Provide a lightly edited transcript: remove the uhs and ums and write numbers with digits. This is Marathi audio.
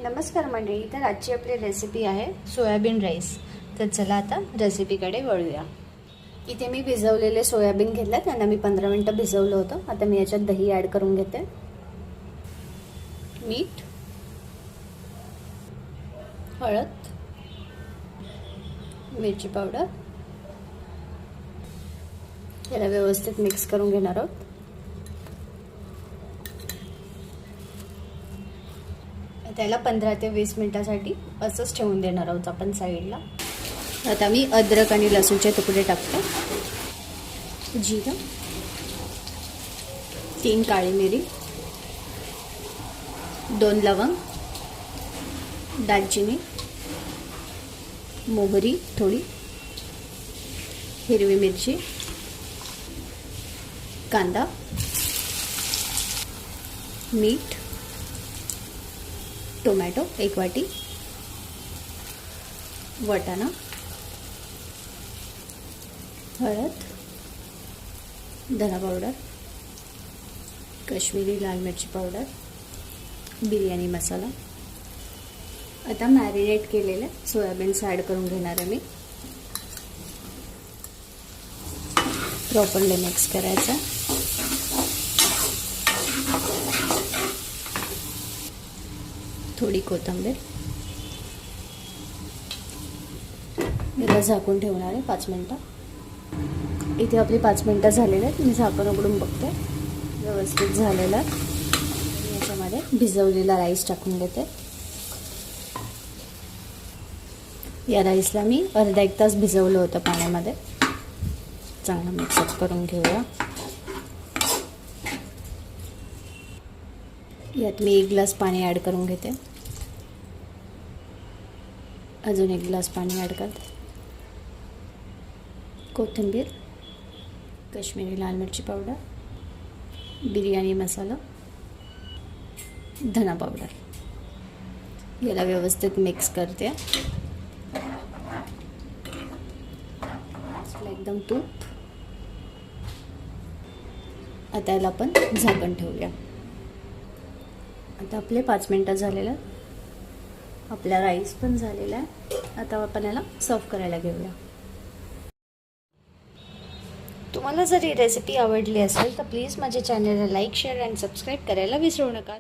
नमस्कार मंडळी, तर आजची आपली रेसिपी आहे सोयाबीन राईस। तर चला आता रेसिपीकडे वळूया। इथे मी भिजवलेले सोयाबीन घेतले, त्यांना मी 15 मिनिटं भिजवलं होतं। आता मी याच्यात दही ॲड करून घेते, मीठ, हळद, मिरची पावडर, याला व्यवस्थित मिक्स करून घेणार आहोत। त्याला 15 ते 20 मिनिटांसाठी असंच ठेवून देणार आहोत आपण साईडला। आता मी अद्रक आणि लसूणचे तुकडे टाकते, जिरं, 3 काळी मिरी, 2 लवंग, दालचिनी, मोहरी थोडी, हिरवी मिरची, कांदा, मीठ, टोमॅटो 1 वाटी, वाटाणा, हळद, धना पावडर, काश्मीरी लाल मिरची पावडर, बिर्याणी मसाला। आता मॅरिनेट केलेले सोयाबीन्स ॲड करून घेणार आहे मी। प्रॉपरली मिक्स करायचं। थोडी कोथिंबीर, याला झाकून ठेवणार आहे 5 मिनिटं। इथे आपली 5 मिनिटं झालेले आहेत। मी झाकण उघडून बघते, व्यवस्थित झालेलं आहे। याच्यामध्ये भिजवलेला राईस टाकून देते। या राईसला मी अर्धा 1 तास भिजवलं होतं पाण्यामध्ये। चांगलं मिक्सअप करून घेऊया। यात मी 1 ग्लास पाणी ॲड करून घेते, अजून 1 ग्लास पाणी ॲड करते। कोथिंबीर, काश्मीरी लाल मिरची पावडर, बिर्याणी मसाला, धना पावडर, याला व्यवस्थित मिक्स करते। एकदम तूप। आता याला आपण झाकण ठेवूया। आता आपले 5 मिनिटं झालेलं, आपला राईस पण झालेला आहे। आता आपण याला सर्व करायला घेऊया। तुम्हाला जर ही रेसिपी आवडली असेल तर प्लीज माझ्या चॅनलला लाईक, शेअर आणि सबस्क्राईब करायला विसरू नका।